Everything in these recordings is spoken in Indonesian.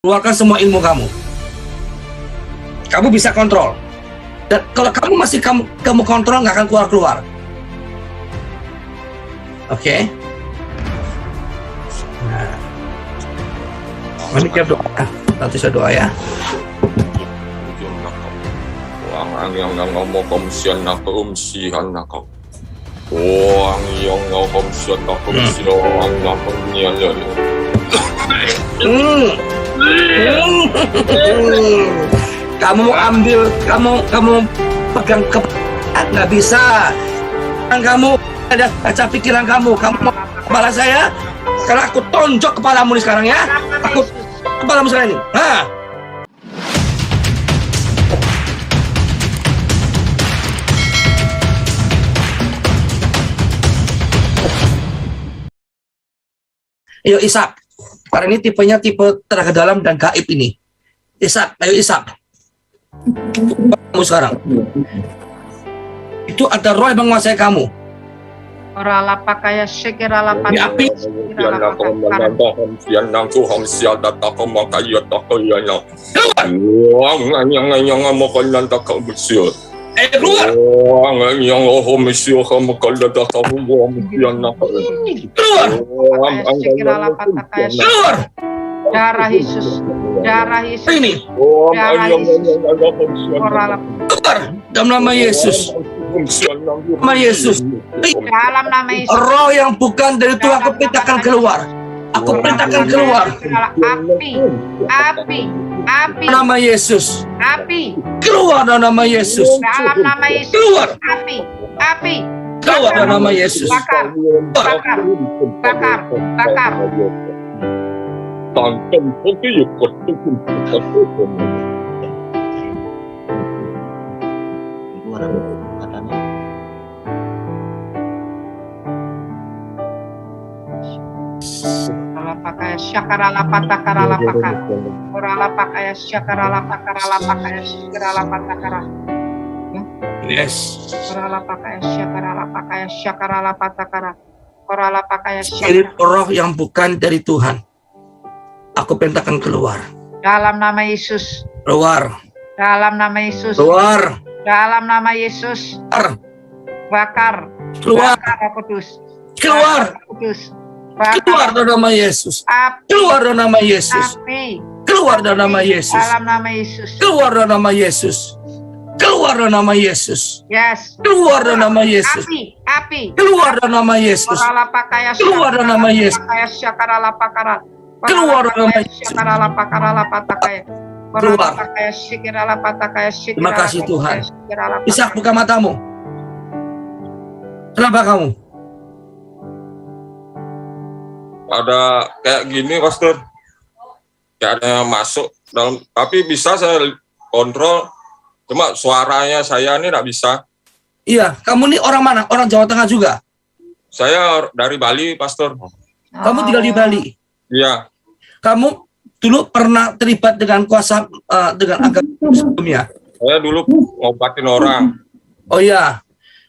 Keluarkan semua ilmu kamu. Kamu bisa kontrol. Dan kalau kamu masih kamu kontrol, nggak akan keluar. Oke. Nah, ini kita doa. Nanti saya doa ya. Ang yang ngomong komisian nak umsihan nak. Ang yang ngomong komisian nak umsihan nak penyialan. Kamu ambil, kamu pegang nggak bisa. Kamu ada baca pikiran kamu mau kepala saya. Sekarang aku tonjok kepalamu nih sekarang ya. Aku kepalamu sekarang ini. Ayo Ishak, karena ini tipenya tipe tenaga dalam dan gaib ini. Ishak, ayo Ishak. Kamu sekarang. Itu ada roh yang menguasai kamu. Orala pakaya shikirala Ini api. Keluar. Keluar. Darah Yesus. Darah Yesus. Ini. Darah Yesus. Orala. Keluar. Dalam nama Yesus. Nama Yesus. Dalam nama Yesus. Roh yang bukan dari Tuhan aku perintahkan keluar. Aku perintahkan keluar. Api. Api. Api. Nama Yesus. Api. Keluar dalam nama Yesus. Dalam nama Yesus. Keluar. Api. Api. Keluar dalam nama Yesus. Bakar. Bakar. Bakar. Bakar. Pakaya syakarala patakarala pakar. Orala pakaya syakarala pakarala pakaya syakarala patakara. Yes. Orala pakaya syakarala patakara. Orala pakaya Spirit roh yang bukan dari Tuhan, aku perintahkan keluar. dalam nama Yesus. Keluar. Dalam nama Yesus. Keluar. Dalam nama Yesus. Bakar. Keluar. Bakar Roh Kudus. Keluar. Roh Kudus. Keluar dalam nama Yesus. Api. Keluar dalam nama Yesus. Api. Keluar dalam nama Yesus. Dalam nama Yesus. Keluar dalam nama Yesus. Keluar dalam nama Yesus. Yes. Keluar dalam nama Yesus. Api. Api. Keluar dalam nama Yesus. Orala pakaya Keluar dalam nama Yesus. pakaya syakarala pakara. Keluar dalam nama Yesus. Syakarala pakarala patakaya. Keluar. Pakaya syikirala patakaya Terima syikirala. kasih Tuhan. Syikirala Ishak, buka matamu. Kenapa kamu? Ada kayak gini, Pastor. Kayak ada yang masuk dalam, tapi bisa saya kontrol. Cuma suaranya saya ini tidak bisa. Iya, kamu nih orang mana? Orang Jawa Tengah juga? Saya dari Bali, Pastor. Kamu tinggal di Bali? Iya. Kamu dulu pernah terlibat dengan kuasa dengan agama sebelumnya? Saya dulu ngobatin orang. Oh iya.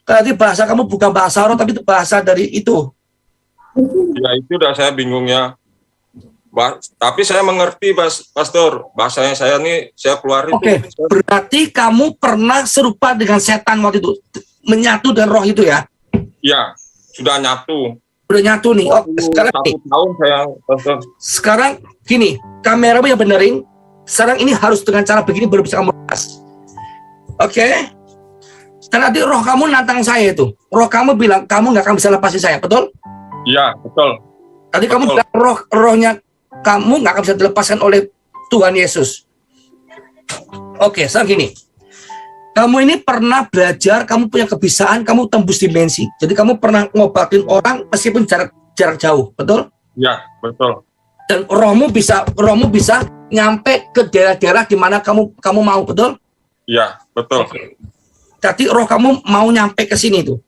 Berarti bahasa kamu bukan bahasa roh, tapi itu bahasa dari itu. Ya itu udah saya bingungnya. Tapi saya mengerti, Pastor. Bahasanya saya nih, saya keluarin. Oke, berarti kamu pernah serupa dengan setan waktu itu, menyatu dengan roh itu ya? Iya, sudah nyatu. Udah nyatu nih. Oh, sekarang 1 tahun saya, Pastor. sekarang gini, kameramu yang benerin. Sekarang ini harus dengan cara begini baru bisa kamu lepas. Oke? Karena tadi roh kamu nantang saya itu. Roh kamu bilang kamu nggak akan bisa lepasin saya, betul? Iya, betul. Tadi kamu bilang rohnya kamu nggak akan bisa dilepaskan oleh Tuhan Yesus. Oke, sekarang gini. Kamu ini pernah belajar, kamu punya kebiasaan, kamu tembus dimensi. Jadi kamu pernah ngobatin orang meskipun jarak jauh, betul? Iya, betul. Dan rohmu bisa nyampe ke daerah-daerah di mana kamu mau, betul? Iya, betul. Jadi roh kamu mau nyampe ke sini tuh.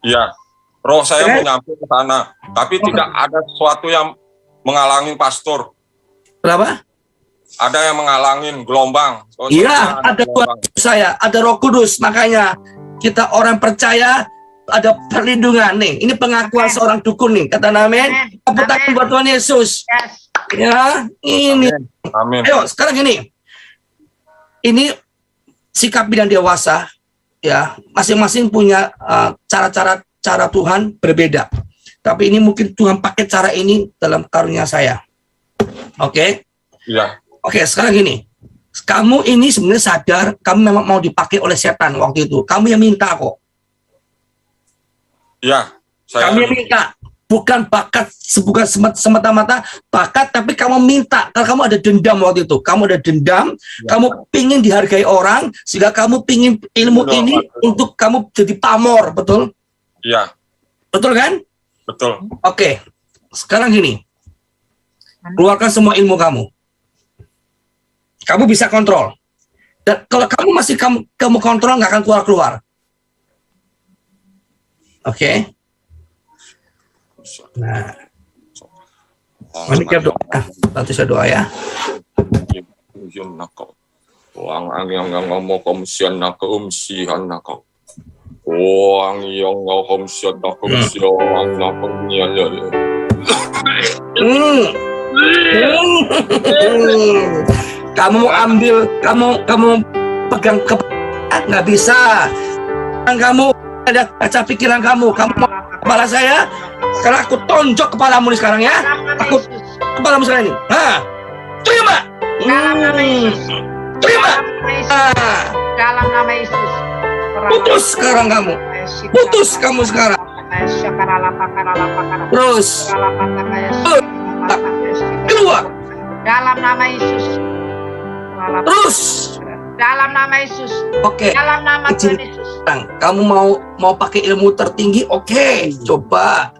Iya. Roh saya mau nyampe ke sana, tapi tidak ada sesuatu yang menghalangi Pastor. Kenapa? Ada yang menghalangin gelombang. Iya, ada Tuhan saya, ada Roh Kudus. Makanya kita orang percaya ada perlindungan nih. Ini pengakuan seorang dukun nih. Kata amin. Tepuk tangan buat Tuhan Yesus. Ya, ini. Amin. Ayo, sekarang gini. Ini sikap bidang dewasa, ya. Masing-masing punya cara Tuhan berbeda. Tapi ini mungkin Tuhan pakai cara ini dalam karunia saya. Oke? Iya. Oke, sekarang gini. Kamu ini sebenarnya sadar, kamu memang mau dipakai oleh setan waktu itu. Kamu yang minta kok. Iya. Saya Kamu yang minta. Bukan bakat, bukan semata-mata bakat, tapi kamu minta. Karena kamu ada dendam waktu itu. Kamu ada dendam, kamu pingin dihargai orang, sehingga kamu pingin ilmu Betul, ini untuk kamu jadi pamor, betul? Iya. Betul kan? Betul. Oke, sekarang gini, keluarkan semua ilmu kamu. Kamu bisa kontrol. Dan kalau kamu masih kamu kontrol, nggak akan keluar. Oke. Nah, mari kita doa. Nanti saya doa ya. Wang yang ngomong komisian nak umsihan nak. Wang yang ngomong komisian nak umsihan nak penyial. Kamu mau ambil, kamu pegang nggak bisa. Kamu ada kaca pikiran kamu mau kepala saya. Sekarang aku tonjok kepalamu nih sekarang ya. Aku kepalamu sekarang ini. Terima. Terima. Dalam nama Yesus. Putus sekarang kamu. Putus kamu sekarang. Terus. Keluar. Dalam nama Yesus. Terus. Dalam nama Yesus. Oke. Dalam nama Tuhan Yesus. Kamu mau pakai ilmu tertinggi? Oke, coba.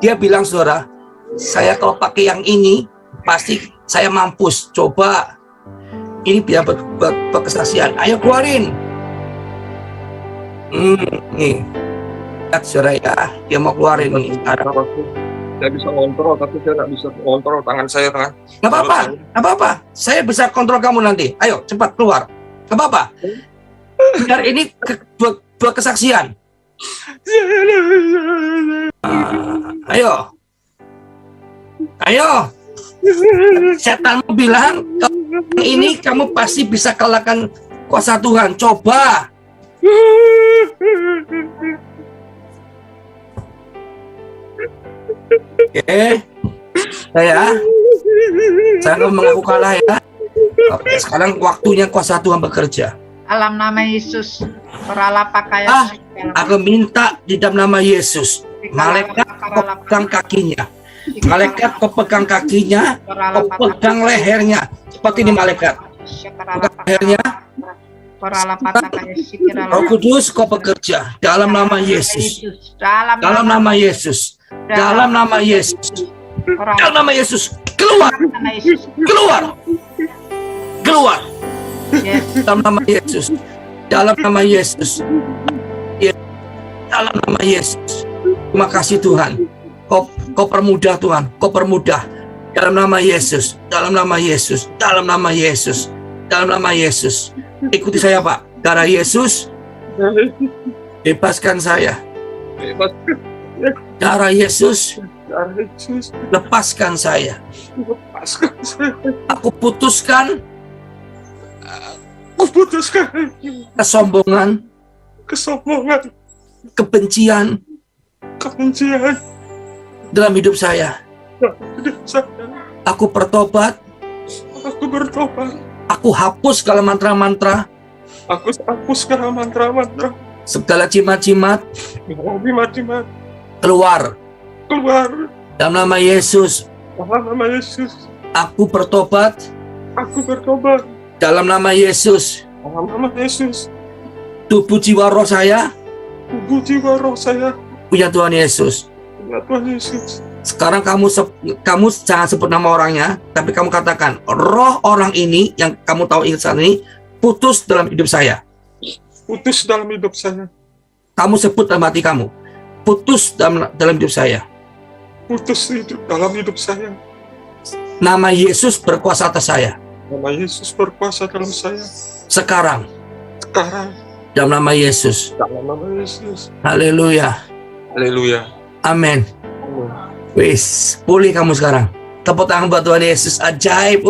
Dia bilang, saudara, saya kalau pakai yang ini pasti saya mampus. Coba. Ini biar berkesaksian. Ayo keluarin. Nih. Lihat saudara ya, dia mau keluarin nih. Saya bisa kontrol, tapi saya nggak bisa kontrol tangan saya kan. Nggak apa-apa. Saya bisa kontrol kamu nanti. Ayo, cepat keluar. Nggak apa-apa. Biar ini dua kesaksian. Ayo. Setanmu bilang, ini kamu pasti bisa kalahkan kuasa Tuhan. Coba. Oke. Saya nggak mengaku kalah ya. Oke, sekarang waktunya kuasa Tuhan bekerja. Dalam nama Yesus. Peralah pakaian. Aku minta di dalam nama Yesus. Malaikat kau pegang kakinya. Malaikat kau pegang kakinya. Kau pegang lehernya. Seperti ini malaikat. Pegang lehernya. Roh Kudus kau bekerja dalam nama Yesus. Dalam nama Yesus. Dalam nama Yesus. Dalam nama Yesus. Keluar. Keluar. Keluar. Dalam nama Yesus. Dalam nama Yesus. Dalam nama Yesus. Terima kasih Tuhan. Kau permudah Tuhan. Kau permudah. Dalam nama Yesus. Dalam nama Yesus. Dalam nama Yesus. Dalam nama Yesus. Ikuti saya Pak. Darah Yesus. Bebaskan saya. Darah Yesus. Lepaskan saya. Aku putuskan kesombongan, kebencian dalam hidup saya. Aku bertobat. Aku hapus segala mantra-mantra. Segala jimat-jimat. Keluar. Dalam nama Yesus. Aku bertobat. Dalam nama Yesus. Tubuh jiwa roh saya. Punya Tuhan Yesus. Sekarang kamu jangan sebut nama orangnya, tapi kamu katakan roh orang ini yang kamu tahu saat ini putus dalam hidup saya. Kamu sebut dalam hati kamu, putus dalam hidup saya. Nama Yesus berkuasa atas saya. Sekarang. Dalam nama Yesus. Haleluya. Amin. Wis, pulih kamu sekarang. Tepuk tangan buat Tuhan Yesus, ajaib.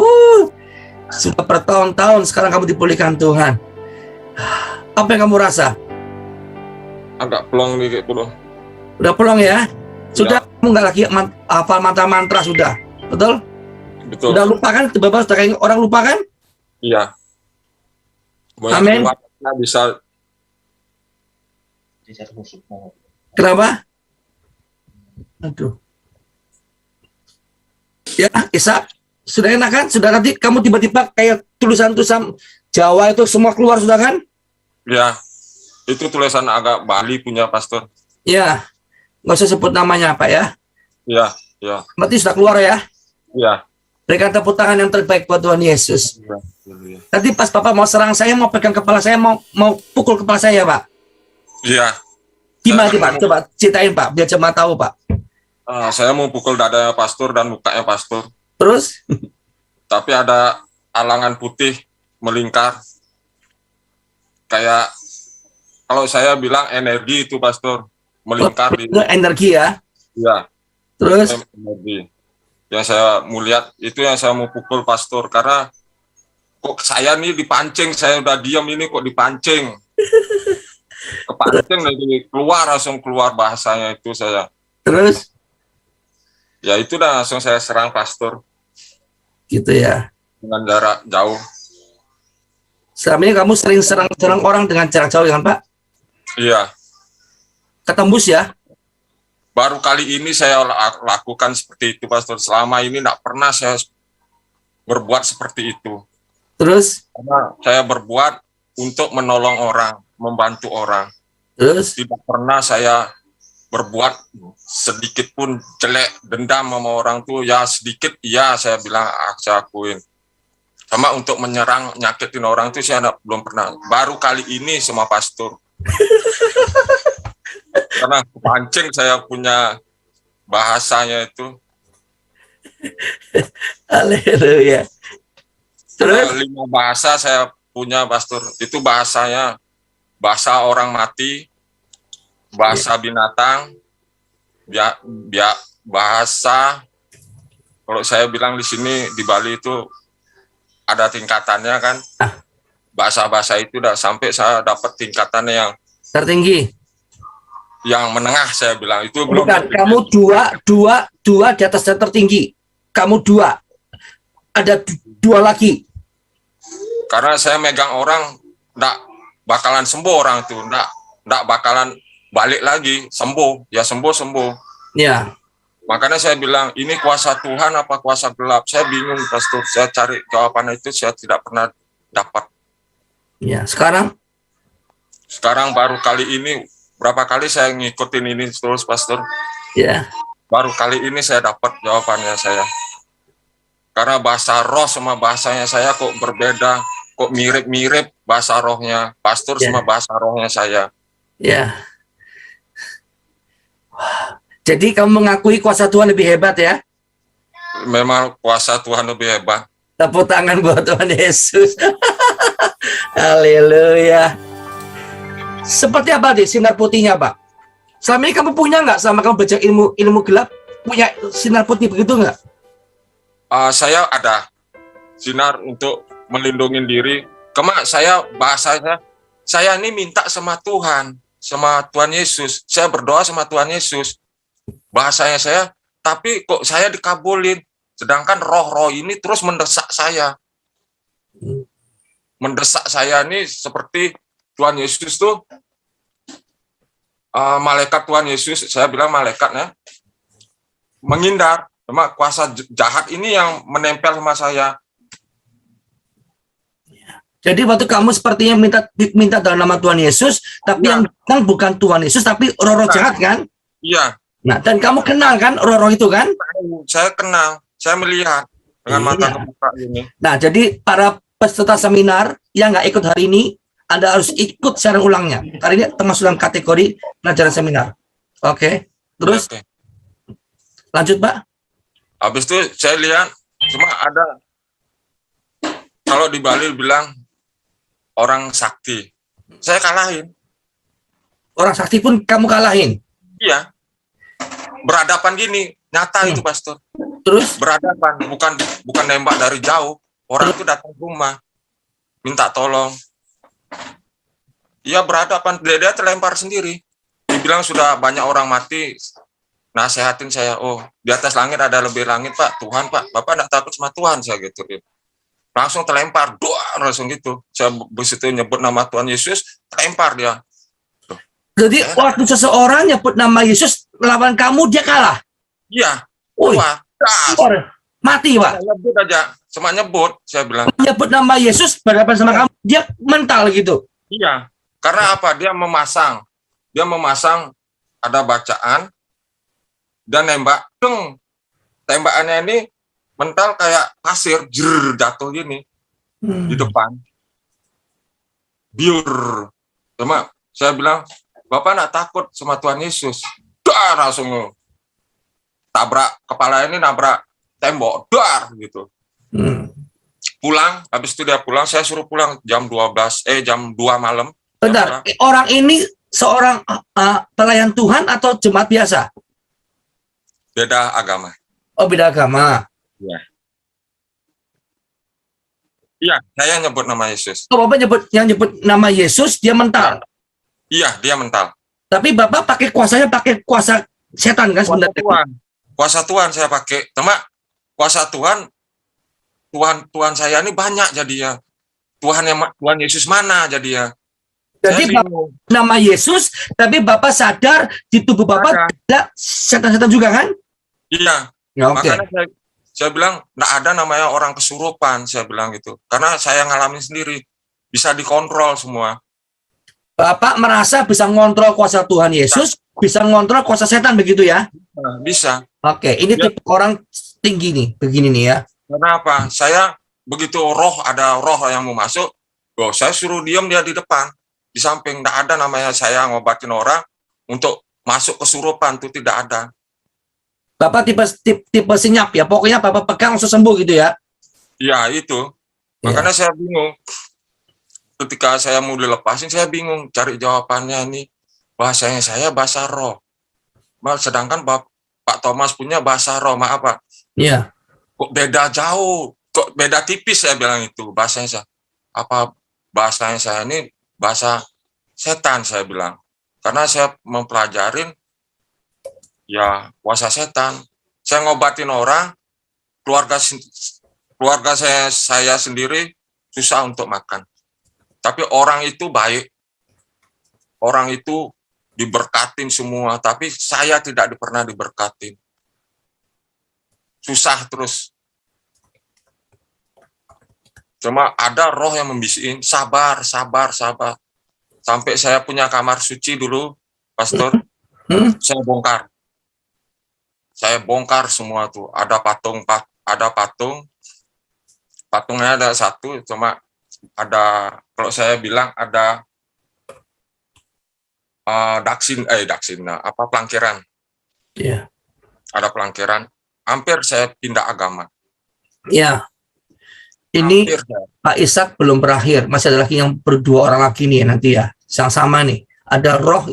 Sudah bertahun-tahun sekarang kamu dipulihkan Tuhan. Apa yang kamu rasa? Agak plong nih kayak Udah pulang ya? Sudah kamu nggak lagi hafal mantra-mantra sudah, betul? Betul. Udah lupa kan? Bapak sudah kayak orang lupa kan? Iya. Amin. Bisa. Kenapa? Aduh. Ya, Isa, sudah enak kan? Sudah nanti kamu tiba-tiba kayak tulisan-tulisan Jawa itu semua keluar sudah kan? Ya, itu tulisan agak Bali punya pastor. Ya, nggak usah sebut namanya Pak ya. Iya, iya. Berarti sudah keluar ya? Iya. Berikan tepuk tangan yang terbaik buat Tuhan Yesus. Iya. Nanti pas Bapak mau serang saya, mau pegang kepala saya, mau pukul kepala saya Pak. Iya. Gimana Pak? Coba ceritain Pak, biar cuma tahu Pak. Saya mau pukul dadanya pastor dan mukanya pastor. Terus? Tapi ada alangan putih melingkar. Kayak kalau saya bilang energi itu pastor melingkar di. Energi ya? Iya. Terus? Energi. Yang saya mau lihat itu yang saya mau pukul pastor karena kok saya nih dipancing, saya udah diam ini kok dipancing. Kepancing lagi langsung keluar bahasanya itu saya. Terus? Ya itu dah langsung saya serang pastor. Gitu ya. Dengan jarak jauh. Selama ini kamu sering serang orang dengan jarak jauh kan Pak? Iya. Ketembus ya? Baru kali ini saya lakukan seperti itu pastor. Selama ini tidak pernah saya berbuat seperti itu. Terus? Karena saya berbuat untuk menolong orang, membantu orang. Terus? Tidak pernah saya berbuat sedikit pun jelek, dendam sama orang tuh ya sedikit, iya saya bilang saya akuin. Sama untuk menyerang, nyakitin orang tuh saya belum pernah. Baru kali ini sama pastor. Karena kepancing saya punya bahasanya itu. Haleluya. Terus? 5 bahasa saya punya pastor. Itu bahasanya bahasa orang mati, bahasa binatang, bahasa, kalau saya bilang di sini di Bali itu ada tingkatannya kan. Bahasa-bahasa itu udah sampai saya dapat tingkatan yang Tertinggi. Yang menengah saya bilang itu belum. Bukan, kamu dua di atas yang tertinggi. Kamu 2. Ada 2 lagi. Karena saya megang orang, enggak bakalan sembuh orang itu, enggak bakalan balik lagi, sembuh. Ya sembuh. Ya. Makanya saya bilang, ini kuasa Tuhan apa kuasa gelap? Saya bingung, pastor. Saya cari jawaban itu, saya tidak pernah dapat. Ya, sekarang Baru kali ini, berapa kali saya ngikutin ini terus, pastor. ya. Baru kali ini saya dapat jawabannya saya. Karena bahasa roh sama bahasanya saya kok berbeda, kok mirip-mirip bahasa rohnya pastor sama bahasa rohnya saya. Ya. Jadi kamu mengakui kuasa Tuhan lebih hebat ya? Memang kuasa Tuhan lebih hebat. Tepuk tangan buat Tuhan Yesus. Haleluya. Seperti apa deh sinar putihnya Pak? Selama ini kamu punya nggak sama kamu belajar ilmu gelap? Punya sinar putih begitu nggak? Saya ada sinar untuk melindungi diri. Bahasanya, saya ini minta sama Tuhan Yesus. Saya berdoa sama Tuhan Yesus. Bahasanya saya, tapi kok saya dikabulin. Sedangkan roh-roh ini terus mendesak saya. Mendesak saya ini seperti Tuhan Yesus tuh, malaikat Tuhan Yesus, saya bilang malaikatnya, menghindar. Cuma kuasa jahat ini yang menempel sama saya. Jadi waktu kamu sepertinya minta dalam nama Tuhan Yesus, tapi yang datang bukan Tuhan Yesus, tapi roh-roh jahat kan? Iya. Nah, dan kamu kenal kan roh-roh itu kan? Saya kenal, saya melihat dengan mata terbuka ini. Nah, jadi para peserta seminar yang nggak ikut hari ini, Anda harus ikut siaran ulangnya. Karena ini termasuk dalam kategori pelajaran seminar. Oke. Terus? Oke. Lanjut, Pak. Habis itu saya lihat, cuma ada, kalau di Bali bilang, orang sakti. Saya kalahin. Orang sakti pun kamu kalahin? Iya. Berhadapan gini, nyata itu pastor. Terus? berhadapan, bukan nembak dari jauh. Orang itu datang ke rumah, minta tolong. Iya berhadapan, dia terlempar sendiri. Dibilang sudah banyak orang mati, nasehatin saya, oh di atas langit ada lebih langit Pak, Tuhan Pak, Bapak enggak takut sama Tuhan, saya gitu. Langsung terlempar, doa langsung gitu. Saya begitu nyebut nama Tuhan Yesus, terlempar dia. Jadi waktu seseorang nyebut nama Yesus lawan kamu, dia kalah. Iya, Woi, keluar. Das. mati Pak. Nyebut aja, cuma nyebut, saya bilang. Nyebut nama Yesus berhadapan sama kamu, dia mental gitu. Iya, karena apa? Dia memasang ada bacaan dan nembak. Tembakannya ini mental kayak pasir, jatuh gini di depan. Biur. Cuma saya bilang, Bapak enggak takut sama Tuhan Yesus. Dar, langsung tabrak kepala ini, nabrak tembok, dar gitu. Pulang, habis itu dia pulang, saya suruh pulang jam 2 malam. Bentar, orang ini seorang pelayan Tuhan atau jemaat biasa? Beda agama. Oh, beda agama. Iya, saya nyebut nama Yesus. Oh, Bapak nyebut nama Yesus, dia mental. Iya, dia mental. Tapi Bapak pakai kuasa setan kan sebenarnya? Kuasa Tuhan saya pakai. Cuma kuasa Tuhan saya ini banyak jadinya. Tuhan Yesus mana jadinya? Jadi nama Yesus, tapi Bapak sadar di tubuh Bapak ada setan-setan juga kan? Iya. Ya, okay. Makanya saya bilang nggak ada namanya orang kesurupan, saya bilang gitu. Karena saya ngalamin sendiri, bisa dikontrol semua. Bapak merasa bisa ngontrol kuasa Tuhan Yesus, bisa ngontrol kuasa setan begitu ya? Bisa. Oke, ini tipe orang tinggi nih, begini nih ya. Kenapa? Saya begitu ada roh yang mau masuk, saya suruh diam dia di depan, di samping. Nggak ada namanya saya ngobatin orang untuk masuk kesurupan, itu tidak ada. Bapak tipe senyap ya, pokoknya Bapak pegang langsung sembuh gitu ya? Iya itu. Makanya saya bingung. Ketika saya mau dilepasin, saya bingung cari jawabannya ini. Bahasanya saya bahasa roh. Sedangkan Pak Thomas punya bahasa roh, maaf Pak. Iya. Kok beda jauh, kok beda tipis, saya bilang itu bahasanya saya. Apa bahasanya saya ini bahasa setan, saya bilang. Karena saya mempelajarin ya kuasa setan. Saya ngobatin orang, keluarga saya sendiri susah untuk makan. Tapi orang itu baik. Orang itu diberkatin semua, tapi saya tidak pernah diberkatin. Susah terus. Cuma ada roh yang membisikin, sabar. Sampai saya punya kamar suci dulu, Pastor, saya bongkar. Saya bongkar semua tuh. Ada patung. Patungnya ada satu, cuma ada, kalau saya bilang ada pelangkiran. Iya. Ada pelangkiran. Hampir saya pindah agama. Iya. Ini Pak Ishak belum berakhir, masih ada lagi yang berdua orang lagi nih nanti ya, sama nih. Ada roh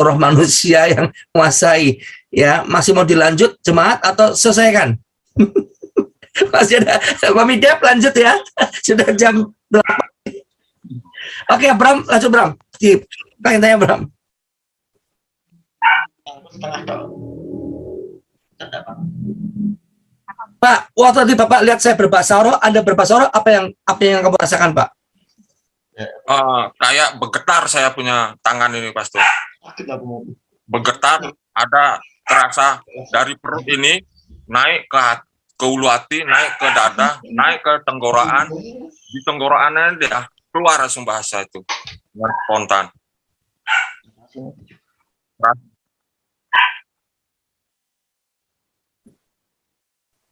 roh manusia yang menguasai. Ya, masih mau dilanjut jemaat atau selesaikan? Masih ada. Pak Midap lanjut ya. Sudah jam 8. Oke, Bram, lanjut Bram. Tanya-tanya Bram. Pak, waktu tadi Bapak lihat saya berbahasa roh, Anda berbahasa roh, apa yang kamu rasakan, Pak? Kayak bergetar saya punya tangan ini, Pastor. Bergetar, ada terasa dari perut ini naik ke ulu hati, naik ke dada, naik ke tenggorokan. Di tenggorokannya dia keluar langsung bahasa itu dengan spontan.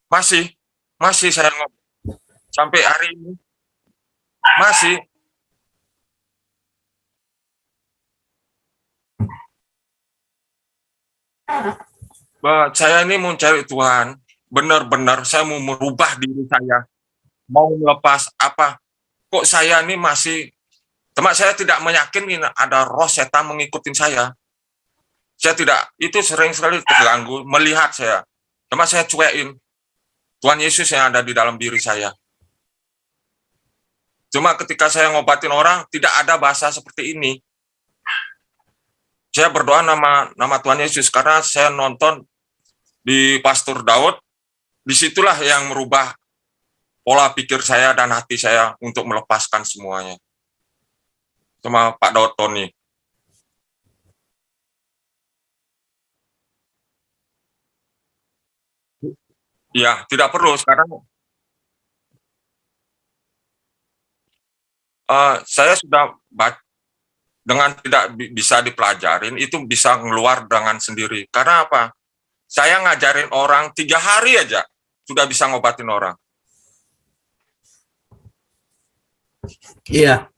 Masih saya ngomong sampai hari ini masih. Saya ini mau cari Tuhan, benar-benar saya mau merubah diri saya, mau melepas apa. Kok saya ini masih, cuma saya tidak meyakini ada roh setan mengikuti saya. Saya tidak, itu sering sekali terganggu, melihat saya. Cuma saya cuekin. Tuhan Yesus yang ada di dalam diri saya. Cuma ketika saya ngobatin orang, tidak ada bahasa seperti ini. Saya berdoa nama Tuhan Yesus karena saya nonton di Pastor Daud, disitulah yang merubah pola pikir saya dan hati saya untuk melepaskan semuanya. Sama Pak Daud Tony. Ya, tidak perlu sekarang. Saya sudah dengan tidak bisa dipelajarin, itu bisa keluar dengan sendiri. Karena apa? Saya ngajarin orang 3 hari aja, sudah bisa ngobatin orang. Iya.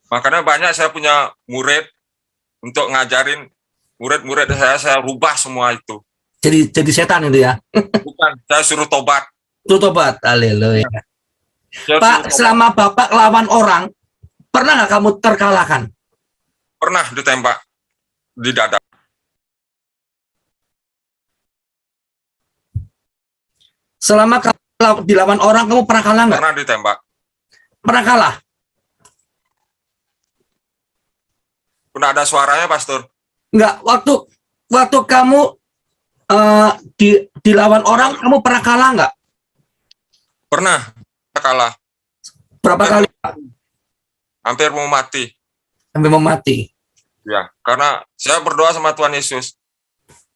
Makanya banyak saya punya murid, untuk ngajarin murid-murid saya rubah semua itu. Jadi setan itu ya. Bukan, saya suruh tobat. Itu tobat. Haleluya. Saya Pak, suruh tobat. selama Bapak lawan orang, pernah nggak kamu terkalahkan? Pernah ditembak di dada. Selama kamu dilawan orang, kamu pernah kalah nggak? Pernah ditembak. Pernah kalah? Pernah ada suaranya, Pastor? Nggak. Waktu kamu dilawan orang, kamu pernah kalah nggak? Pernah kalah. Berapa kali? Hampir mau mati. Sampai mau mati. Ya, karena saya berdoa sama Tuhan Yesus.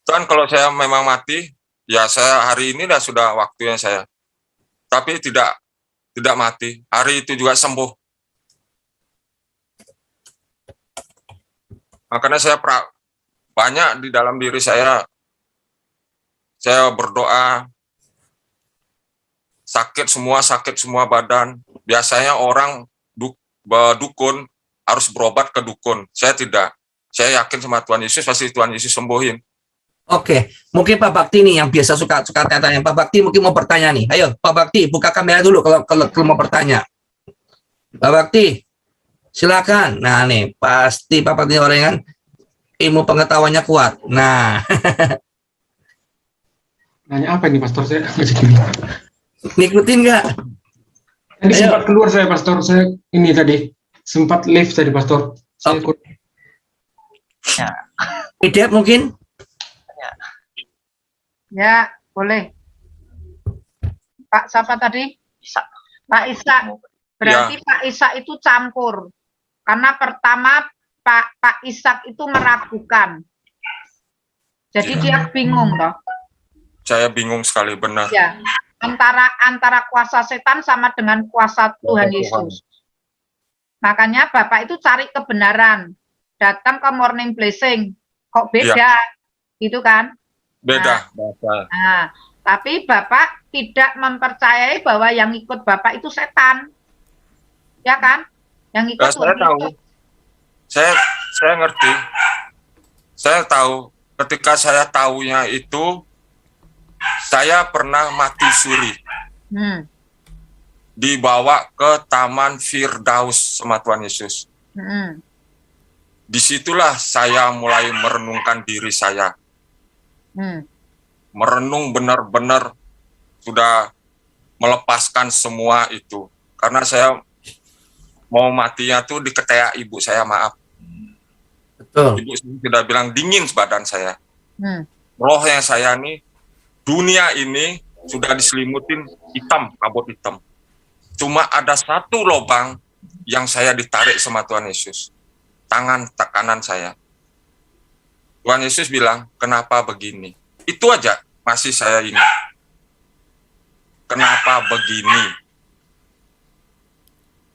Tuhan, kalau saya memang mati, ya saya hari ini sudah waktunya saya. Tapi tidak mati. Hari itu juga sembuh. Makanya saya banyak di dalam diri saya berdoa, sakit semua badan. Biasanya orang dukun harus berobat ke dukun. Saya tidak. Saya yakin sama Tuhan Yesus, pasti Tuhan Yesus sembuhin. Oke, mungkin Pak Bakti nih yang biasa suka tanya. Pak Bakti mungkin mau bertanya nih. Ayo, Pak Bakti, buka kamera dulu kalau mau bertanya. Pak Bakti, silakan. Nah nih, pasti Pak Bakti orang yang ilmu pengetahuannya kuat. Nah, Nanya apa ini, Pastor? Saya ngikutin nggak? tadi Ayo. sempat keluar saya, Pastor. Saya ini tadi sempat live tadi, Pastor. Saya Oke. Ide mungkin? Ya, boleh. Pak, siapa tadi? Pak Isa. Berarti Pak Isa itu campur. Karena pertama Pak Ishak itu meragukan. Jadi dia bingung toh. Saya bingung sekali, benar. Ya. Antara kuasa setan sama dengan kuasa Tuhan Yesus. Makanya Bapak itu cari kebenaran. Datang ke morning blessing. Kok beda? Gitu kan? Beda bahasa. Nah, tapi Bapak tidak mempercayai bahwa yang ikut Bapak itu setan. Ya kan? Yang ikut Ya, saya tahu. Saya ngerti. Saya tahu. Ketika saya tahunya itu, saya pernah mati suri. Dibawa ke Taman Firdaus sama Tuhan Yesus. Disitulah saya mulai merenungkan diri saya. Merenung benar-benar sudah melepaskan semua itu. Karena saya mau matinya tuh di ketiak ibu saya, maaf. Betul. Ibu sudah bilang dingin badan saya. Roh yang saya nih, dunia ini sudah diselimutin hitam, kabut hitam. Cuma ada satu lubang yang saya ditarik sama Tuhan Yesus. Tangan kanan saya. Tuhan Yesus bilang, kenapa begini? Itu aja masih saya ini. Kenapa begini?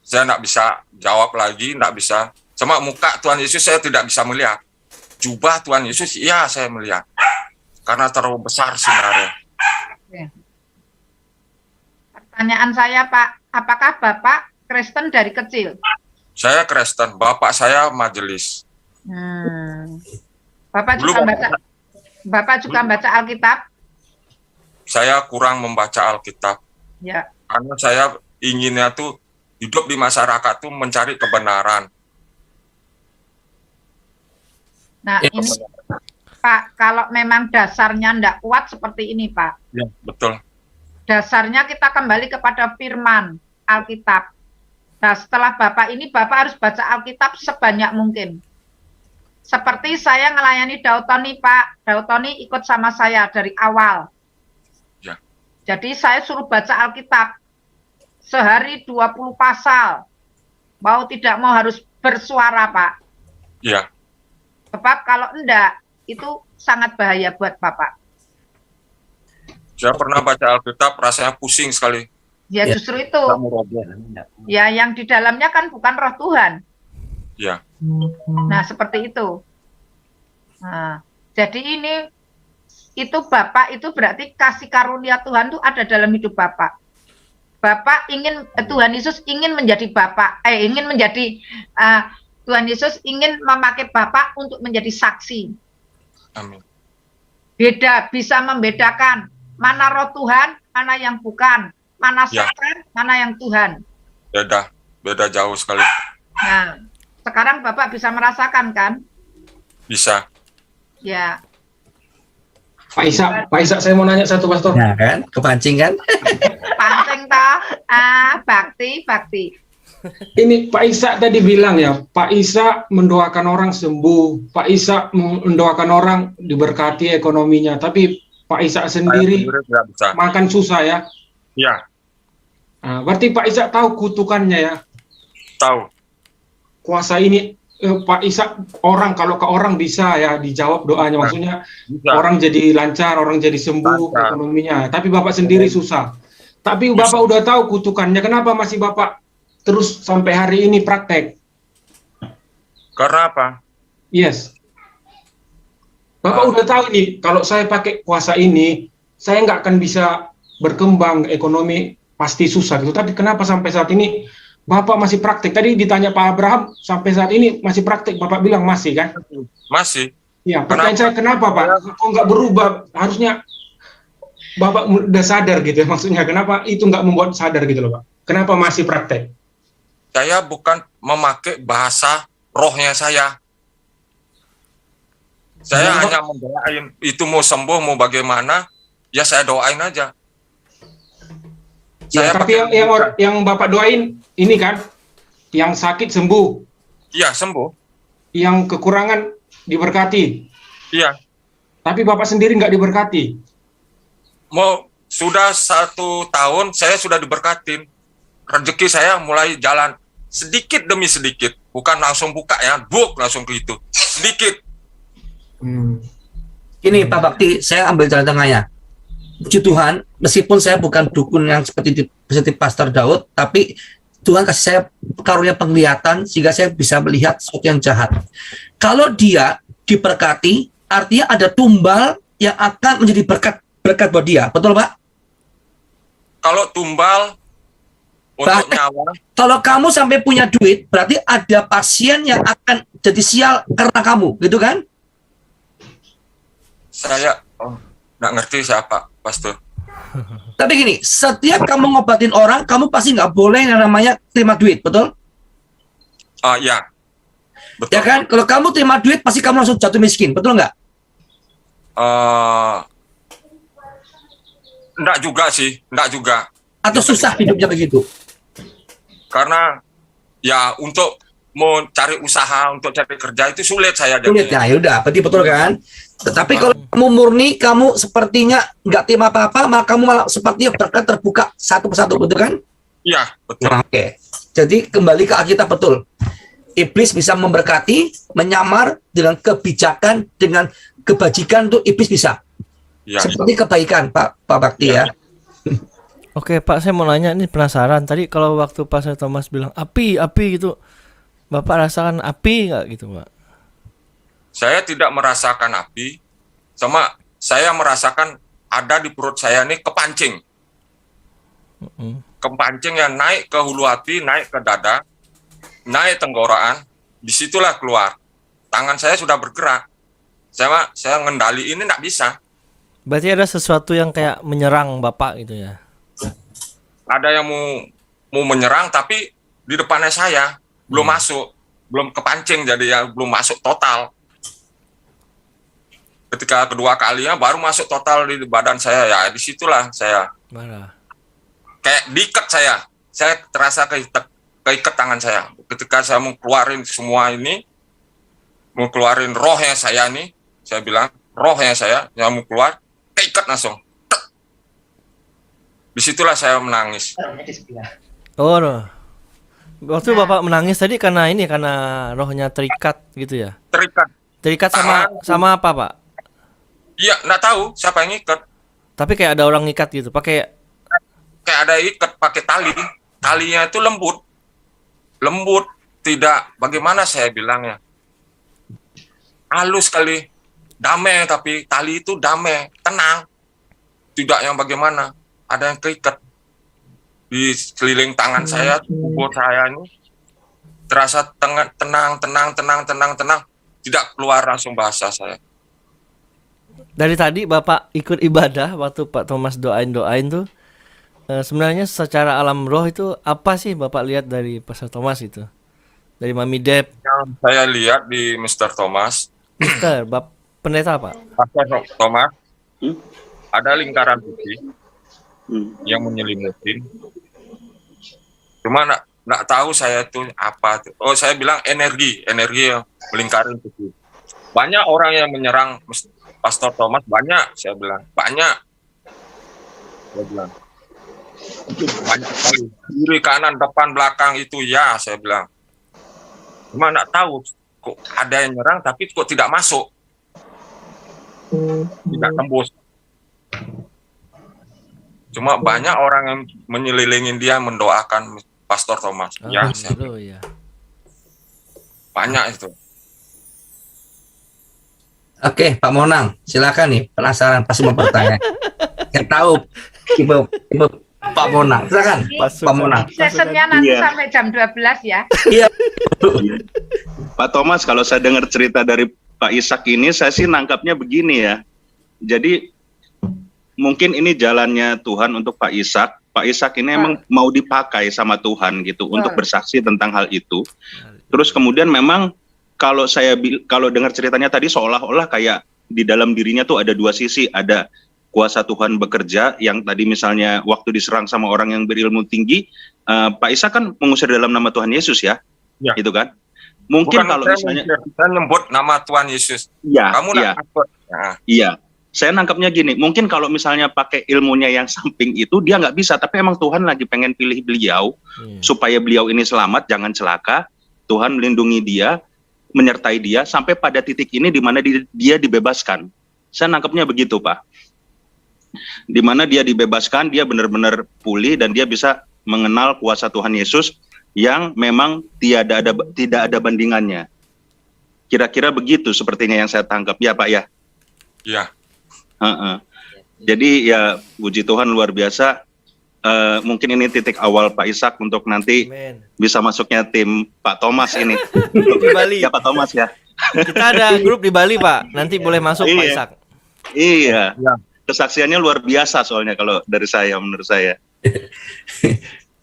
Saya tidak bisa jawab lagi, tidak bisa. Sama muka Tuhan Yesus saya tidak bisa melihat. Jubah Tuhan Yesus, iya saya melihat. Karena terlalu besar sinarnya. Pertanyaan saya, Pak, apakah Bapak Kristen dari kecil? Saya Kristen, bapak saya majelis. Bapak juga baca Alkitab? Saya kurang membaca Alkitab. Ya. Karena saya inginnya tuh hidup di masyarakat tuh mencari kebenaran. Nah, ini Pak, kalau memang dasarnya tidak kuat seperti ini, Pak. Ya, betul. dasarnya kita kembali kepada firman Alkitab. Nah, setelah Bapak ini, Bapak harus baca Alkitab sebanyak mungkin. Seperti saya melayani Dautoni, Pak. Dautoni ikut sama saya dari awal. Ya. Jadi saya suruh baca Alkitab. Sehari 20 pasal. Mau tidak mau harus bersuara, Pak. Iya. Sebab kalau enggak, itu sangat bahaya buat Bapak. Saya pernah baca Alkitab, rasanya pusing sekali. Ya, Ya. justru itu. Ya, yang di dalamnya kan bukan roh Tuhan. Iya. Nah, seperti itu. Nah, jadi itu Bapak itu berarti kasih karunia Tuhan itu ada dalam hidup Bapak. Bapak ingin, Tuhan Yesus ingin menjadi Bapak, ingin menjadi, Tuhan Yesus ingin memakai Bapak untuk menjadi saksi. Amin. Bisa membedakan mana roh Tuhan, mana yang bukan. Mana Ya. setan, mana yang Tuhan. Beda jauh sekali. Nah, sekarang Bapak bisa merasakan kan? Bisa. Ya, Pak Isa, saya mau nanya satu, Pastor. Nah kan, kepancing kan? pancing toh. Bakti. Ini Pak Isa tadi bilang ya, Pak Isa mendoakan orang sembuh, Pak Isa mendoakan orang diberkati ekonominya, tapi Pak Isa sendiri tidak bisa. makan susah ya. Iya, Nah, berarti Pak Isa tahu kutukannya ya. tahu. Kuasa ini Pak Isa, kalau ke orang bisa ya dijawab doanya, maksudnya Bisa. orang jadi lancar, orang jadi sembuh Lancar. ekonominya. Tapi Bapak sendiri susah. Tapi Bapak udah tahu kutukannya, kenapa masih Bapak terus sampai hari ini praktek? Karena apa? Yes. Bapak udah tahu nih, kalau saya pakai kuasa ini, saya nggak akan bisa berkembang ekonomi, pasti susah gitu. Tapi kenapa sampai saat ini Bapak masih praktek? Tadi ditanya Pak Abraham, sampai saat ini masih praktek. Bapak bilang masih kan? Masih. Ya, pertanyaan saya kenapa Pak? Kok nggak berubah? Harusnya Bapak udah sadar gitu ya, maksudnya kenapa itu nggak membuat sadar gitu loh Pak? Kenapa masih praktek? Saya bukan memakai bahasa rohnya saya. Saya hanya mendoain. Itu mau sembuh, mau bagaimana, ya saya doain aja. Ya, tapi yang Bapak doain ini kan, yang sakit sembuh, Iya, sembuh. yang kekurangan diberkati. Iya. Tapi Bapak sendiri nggak diberkati. Sudah 1 tahun saya sudah diberkatin. Rezeki saya mulai jalan sedikit demi sedikit. Bukan langsung buka ya, langsung ke itu. Sedikit. Ini Pak Bakti, saya ambil jalan tengahnya. Puji Tuhan, meskipun saya bukan dukun yang seperti Pastor Daud, tapi Tuhan kasih saya karunia penglihatan sehingga saya bisa melihat sesuatu yang jahat. Kalau dia diberkati, artinya ada tumbal yang akan menjadi berkat buat dia. Betul, Pak? Kalau tumbal untuk nyawa, Kalau kamu sampai punya duit, berarti ada pasien yang akan jadi sial karena kamu, gitu kan? saya nggak ngerti siapa, Pastor. Tapi gini, setiap kamu ngobatin orang, kamu pasti nggak boleh yang namanya terima duit, betul? Ya, betul. Ya kan? Kalau kamu terima duit, pasti kamu langsung jatuh miskin, betul nggak? Enggak juga sih, enggak juga. Atau susah hidupnya begitu? Karena ya untuk mau cari usaha, untuk cari kerja itu sulit saya. Sulit, ya udah, berarti betul kan? Tetapi kalau kamu murni, kamu sepertinya nggak terima apa-apa, maka kamu malah sepertinya berkat terbuka satu persatu, betul kan? Iya, betul. Nah, oke. Jadi kembali ke Alkitab, betul. Iblis bisa memberkati, menyamar dengan kebijakan, dengan kebajikan itu iblis bisa. Ya, Seperti kebaikan, Pak Bakti ya. Oke Pak, saya mau nanya, ini penasaran. Tadi kalau waktu Pastor Thomas bilang api gitu, Bapak rasakan api nggak gitu Pak? saya tidak merasakan api, sama saya merasakan ada di perut saya ini kepancing. Kepancing yang naik ke hulu hati, naik ke dada, naik tenggorokan, disitulah keluar. Tangan saya sudah bergerak. Saya ngendali ini nggak bisa. Berarti ada sesuatu yang kayak menyerang Bapak gitu ya? Ada yang mau menyerang, tapi di depannya saya belum masuk, belum kepancing, jadi ya belum masuk total. Ketika kedua kalinya baru masuk total di badan saya, ya disitulah saya Marah. kayak diikat saya terasa keikat tangan saya. Ketika saya mau keluarin semua ini, mau keluarin rohnya saya nih, saya bilang rohnya saya mau keluar, keikat langsung. Tek. Disitulah saya menangis. Oh, roh. Waktu Bapak menangis tadi karena rohnya terikat gitu ya. Terikat. Terikat sama apa, Pak? Iya, nggak tahu siapa yang ikat. Tapi kayak ada orang ngikat gitu, pakai Kayak ada ikat pakai tali. Talinya itu lembut. Lembut, tidak bagaimana saya bilangnya. Halus sekali. Damai, tapi tali itu damai, tenang. Tidak yang bagaimana. Ada yang keikat di sekeliling tangan saya, tubuh saya ini terasa tenang. Tidak keluar langsung bahasa saya. dari tadi Bapak ikut ibadah waktu Pak Thomas doain tuh. Sebenarnya secara alam roh itu apa sih Bapak lihat dari Pastor Thomas itu? Dari Mami Deb, Yang saya lihat di Mr. Thomas, Mister, pendeta Pak? Pastor Thomas, ada lingkaran putih yang menyelimuti. Cuma nggak tahu saya itu apa. Oh, saya bilang energi yang melingkarin putih. Banyak orang yang menyerang Pastor Thomas, banyak, saya bilang. Banyak. Saya bilang. Banyak sekali. Kiri, kanan, depan, belakang itu ya, saya bilang. Cuma nggak tahu kok ada yang nyerang tapi kok tidak masuk. Tidak tembus. Cuma banyak orang yang menyelilingin dia mendoakan Pastor Thomas. Ya, saya gitu ya. banyak itu. Oke, Pak Monang, silakan nih. Penasaran pasti mau bertanya. Yang tahu tipe Pak Monang, silakan. Pak Monang. Sessionnya nanti Iya. sampai jam 12 ya. Iya. Pak Thomas, kalau saya dengar cerita dari Pak Ishak ini, saya sih nangkapnya begini ya. Jadi mungkin ini jalannya Tuhan untuk Pak Ishak. Pak Ishak ini emang mau dipakai sama Tuhan gitu untuk bersaksi tentang hal itu. Terus kemudian memang kalau dengar ceritanya tadi seolah-olah kayak di dalam dirinya tuh ada dua sisi, ada kuasa Tuhan bekerja yang tadi misalnya waktu diserang sama orang yang berilmu tinggi, Pak Ishak kan mengusir dalam nama Tuhan Yesus ya, Ya. gitu kan? Mungkin Bukan kalau saya misalnya, saya nyebut nama Tuhan Yesus. ya, Kamu ya, nak takut. Nah, iya. Saya nangkapnya gini, mungkin kalau misalnya pakai ilmunya yang samping itu dia nggak bisa, tapi emang Tuhan lagi pengen pilih beliau supaya beliau ini selamat, jangan celaka. Tuhan melindungi dia, menyertai dia sampai pada titik ini di mana dia dibebaskan. Saya nangkapnya begitu, Pak. Di mana dia dibebaskan, dia benar-benar pulih dan dia bisa mengenal kuasa Tuhan Yesus yang memang tidak ada bandingannya. Kira-kira begitu sepertinya yang saya tangkap, ya Pak ya. iya. Jadi ya puji Tuhan luar biasa. Mungkin ini titik awal Pak Ishak untuk nanti Amen. bisa masuknya tim Pak Thomas ini. Di Bali. Ya Pak Thomas ya. Kita ada grup di Bali, Pak. Nanti boleh masuk Pak Iya. Ishak. Iya. Ya. Kesaksiannya luar biasa soalnya kalau dari saya, menurut saya.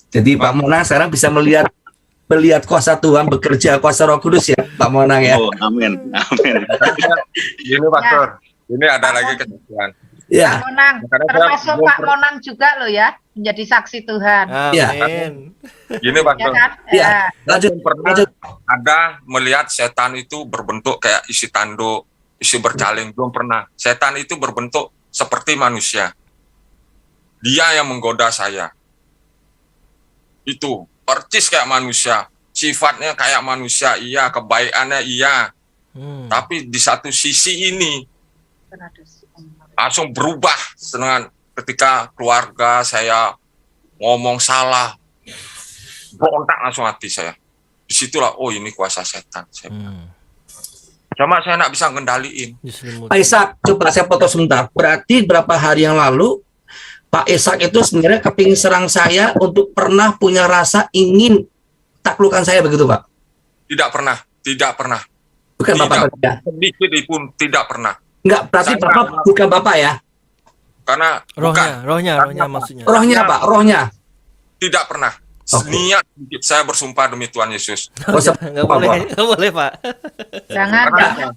Jadi Pak Monang sekarang bisa melihat kuasa Tuhan bekerja, kuasa Roh Kudus ya, Pak Monang ya. Oh, amin. Amin. Ini Pastor, ini ada lagi kesaksian. Ya. Pak Monang, Karena saya termasuk belum Pak Monang juga loh ya, menjadi saksi Tuhan. Iya. Amin. Gini Ya Pastor, kan? Iya. Lanjut. pernah ada melihat setan itu berbentuk kayak isi tanduk, isi bercaling, belum pernah. Setan itu berbentuk seperti manusia. Dia yang menggoda saya. Itu percis kayak manusia, sifatnya kayak manusia, iya, kebaikannya iya. Tapi di satu sisi ini langsung berubah dengan ketika keluarga saya ngomong salah, berontak langsung hati saya. Disitulah, oh ini kuasa setan. Cuma saya nggak bisa ngendaliin. Pak Ishak, coba saya foto sebentar. Berarti berapa hari yang lalu Pak Ishak itu sebenarnya kepingin serang saya untuk pernah punya rasa ingin taklukkan saya begitu Pak? Tidak pernah. Bukan Tidak. Bapak ya? Sedikit pun tidak pernah. Enggak, berarti Saya- Bapak bukan Bapak ya? Karena bukan, Rohnya maksudnya. Rohnya Pak, rohnya. tidak pernah. Oke. niat saya bersumpah demi Tuhan Yesus. Oh, Nggak boleh, nggak boleh Pak. Jangan.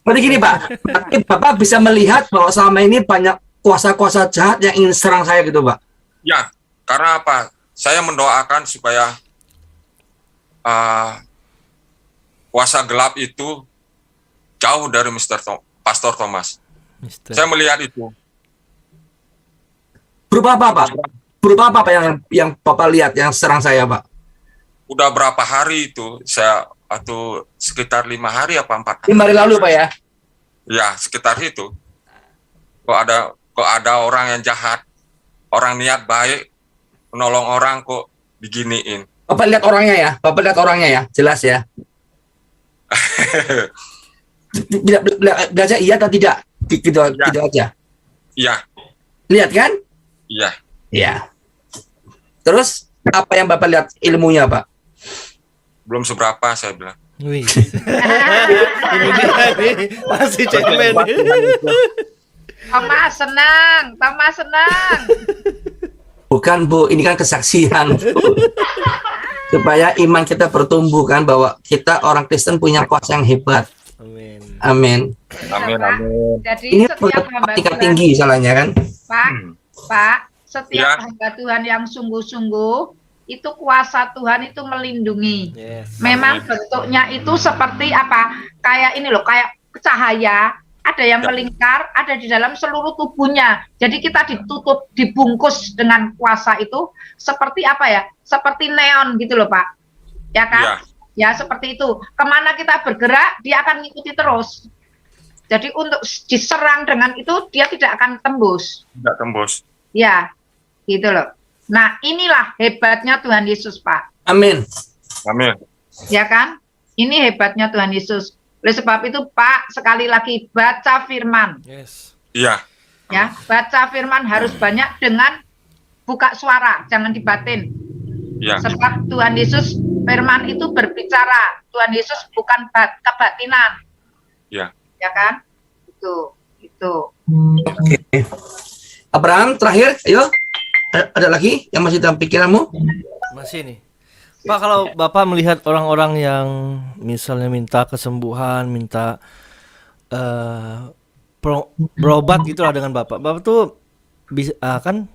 Berarti gini Pak, berarti Bapak bisa melihat bahwa selama ini banyak kuasa-kuasa jahat yang ingin serang saya gitu Pak. Ya, karena apa? Saya mendoakan supaya kuasa gelap itu jauh dari Pastor Thomas. Mister. Saya melihat itu. Berupa apa Pak? Berupa apa Pak yang Bapak lihat yang serang saya Pak? Udah berapa hari itu saya atau sekitar 5 hari apa 4 hari? 5 hari lalu Pak ya? Ya, sekitar itu. Kok ada orang yang jahat, orang niat baik, menolong orang kok diginiin. Bapak lihat orangnya ya? Bapak lihat orangnya ya? Jelas ya? Bilang aja iya atau tidak? Gitu aja. Iya, Lihat kan? iya. Iya. Terus apa yang Bapak lihat ilmunya Pak? Belum seberapa saya bilang. Wih. Ini dia nih, masih cemen. Thomas senang, Thomas senang. Bukan Bu, ini kan kesaksian Bu. Supaya iman kita bertumbuh kan, bahwa kita orang Kristen punya kuasa yang hebat. Amin. Amin. Amin, Pak. amin. Jadi Ini setiap hamba tingkat Tuhan, tinggi salahnya kan? Pak, setiap Ya. hamba Tuhan yang sungguh-sungguh itu kuasa Tuhan itu melindungi. Yes. Memang bentuknya itu seperti apa? Kayak ini loh, kayak cahaya. Ada yang Ya. melingkar, ada di dalam seluruh tubuhnya. Jadi kita ditutup, dibungkus dengan kuasa itu seperti apa ya? Seperti neon gitu loh Pak. Ya kan? Iya. Ya seperti itu. Kemana kita bergerak, dia akan ngikuti terus. Jadi untuk diserang dengan itu, dia tidak akan tembus. Tidak tembus. Ya, gitu loh. Nah inilah hebatnya Tuhan Yesus Pak. Amin. Amin. Ya kan? Ini hebatnya Tuhan Yesus. Oleh sebab itu Pak, sekali lagi baca firman. Yes. Iya. Ya, baca firman harus banyak dengan buka suara, jangan dibatin. Iya. Sebab Tuhan Yesus firman itu berbicara. Tuhan Yesus bukan kebatinan. Iya. Ya kan? Itu. Oke. Abraham terakhir, ayo. Ada lagi yang masih dalam pikiranmu? Masih nih. Pak, kalau Bapak melihat orang-orang yang misalnya minta kesembuhan, minta berobat gitulah dengan Bapak. Bapak tuh bisa kan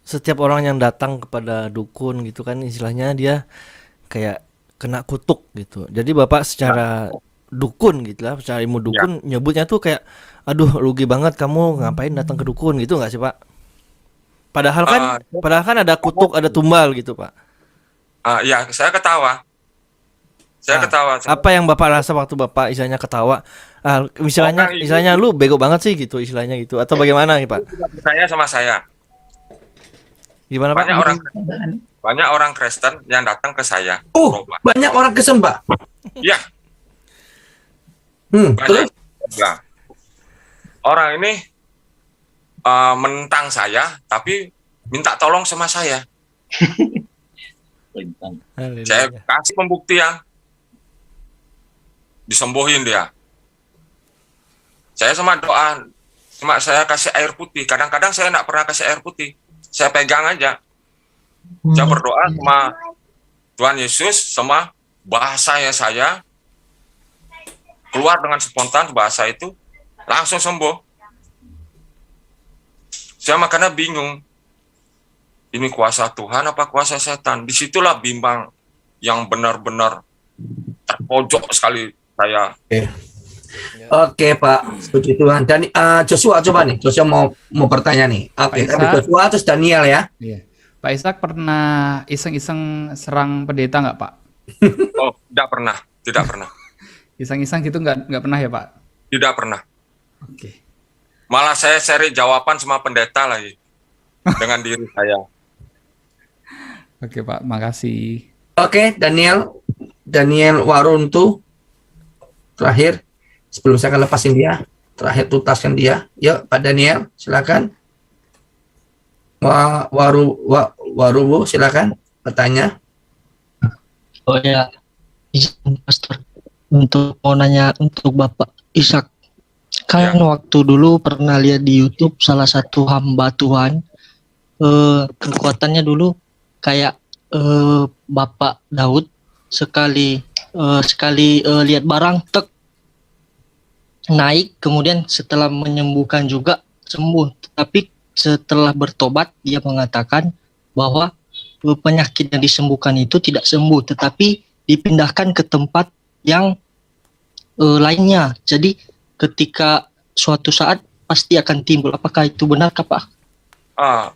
setiap orang yang datang kepada dukun gitu kan istilahnya dia kayak kena kutuk gitu. Jadi Bapak secara dukun gitu lah, secara ilmu dukun nyebutnya tuh kayak aduh rugi banget kamu ngapain datang ke dukun gitu nggak sih Pak? Padahal kan ada kutuk, ada tumbal gitu Pak. Ya, saya ketawa. Ketawa. Apa yang Bapak rasa waktu Bapak istilahnya ketawa? Istilahnya lu bego banget sih gitu istilahnya gitu atau bagaimana nih Pak? Percaya sama saya. Gimana Pak? Banyak orang Kristen yang datang ke saya. Banyak orang Kristen Pak. Iya. Terus? Ya. Orang ini menentang saya, tapi minta tolong sama saya. Saya kasih pembuktian, disembuhin dia. Saya sama doa, cuma saya kasih air putih. Kadang-kadang saya nggak pernah kasih air putih. Saya pegang aja. Saya berdoa sama Tuhan Yesus, sama bahasanya saya keluar dengan spontan bahasa itu, langsung sembuh. Saya makanya bingung. Ini kuasa Tuhan apa kuasa setan? Disitulah bimbang yang benar-benar terpojok sekali saya. Oke Pak, setuju Tuhan. Dan Joshua coba nih, Joshua mau bertanya nih. Oke, Joshua terus Daniel ya. Iya. Pak Ishak pernah iseng-iseng serang pendeta nggak Pak? Oh, tidak pernah. Iseng-iseng gitu nggak pernah ya Pak? Tidak pernah. Oke. Malah saya cari jawaban sama pendeta lagi dengan diri saya. Oke Pak, makasih. Oke, Daniel Waruntu terakhir sebelum saya akan lepasin dia, terakhir tuntaskan dia. Yuk Pak Daniel, silakan. Waruwu, silakan bertanya. Oh ya, izin Pastor, untuk mau nanya untuk Bapak Ishak. Kan waktu dulu pernah lihat di YouTube salah satu hamba Tuhan, kekuatannya dulu kayak Bapak Daud sekali lihat barang tek naik, kemudian setelah menyembuhkan juga sembuh. Tetapi setelah bertobat dia mengatakan bahwa penyakit yang disembuhkan itu tidak sembuh, tetapi dipindahkan ke tempat yang lainnya. Jadi ketika suatu saat pasti akan timbul. Apakah itu benar, Pak?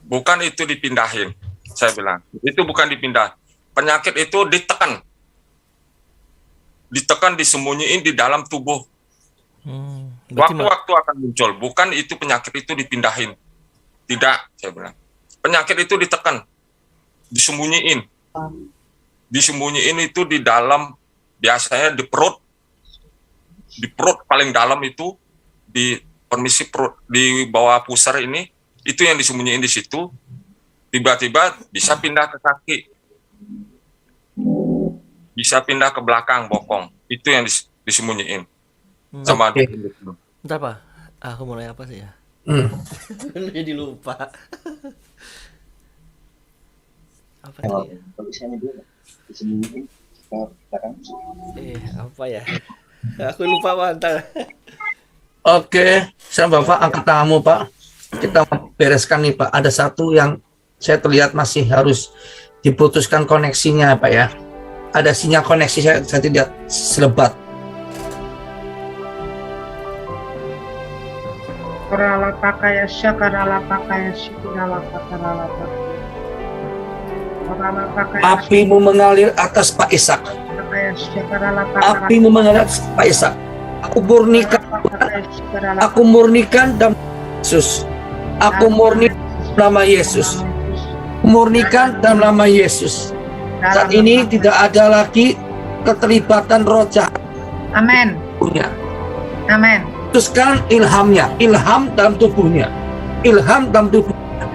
Bukan itu dipindahin, saya bilang. Itu bukan dipindah. Penyakit itu ditekan. Ditekan, disembunyiin di dalam tubuh. Waktu-waktu akan muncul. Bukan itu penyakit itu dipindahin. Tidak, saya bilang. Penyakit itu ditekan. Disembunyiin. Disembunyiin itu di dalam, biasanya di perut. Di perut paling dalam itu, di permisi perut, di bawah pusar ini, itu yang disembunyiin di situ. Tiba-tiba bisa pindah ke kaki. Bisa pindah ke belakang, bokong. Itu yang disembunyiin. Sama Bentar, Pak. Aku mau nanya apa sih ya? Jadi lupa. Apa tadi? Apa ya? Aku lupa, Pak. Bentar. Oke, saya Bapak angkat tanganmu, Pak. Kita bereskan nih, Pak. Ada satu yang saya terlihat masih harus diputuskan koneksinya, Pak ya. Ada sinyal koneksi saya tidak selebat. Karala pakaya syakarala pakaya syukurala pakarala pakaya. Apimu mengalir atas Pak Ishak. Apimu mengalir atas Pak Ishak. Aku murnikan dalam Yesus. Aku murnikan nama Yesus. Murnikan dalam nama Yesus. Saat ini tidak ada lagi keterlibatan roh jahat. Amin. Amin. Putuskan ilhamnya, ilham dalam tubuhnya, ilham dalam tubuhnya.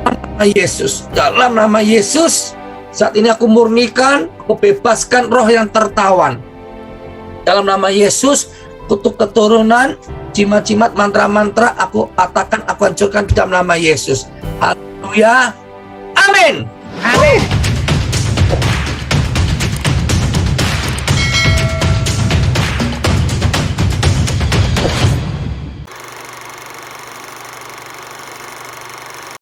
Nama Yesus, dalam nama Yesus, saat ini aku murnikan, aku bebaskan roh yang tertawan. Dalam nama Yesus, kutuk keturunan, jimat-jimat, mantra-mantra, aku patahkan, aku hancurkan dalam nama Yesus. Haleluya. Amin. Amin.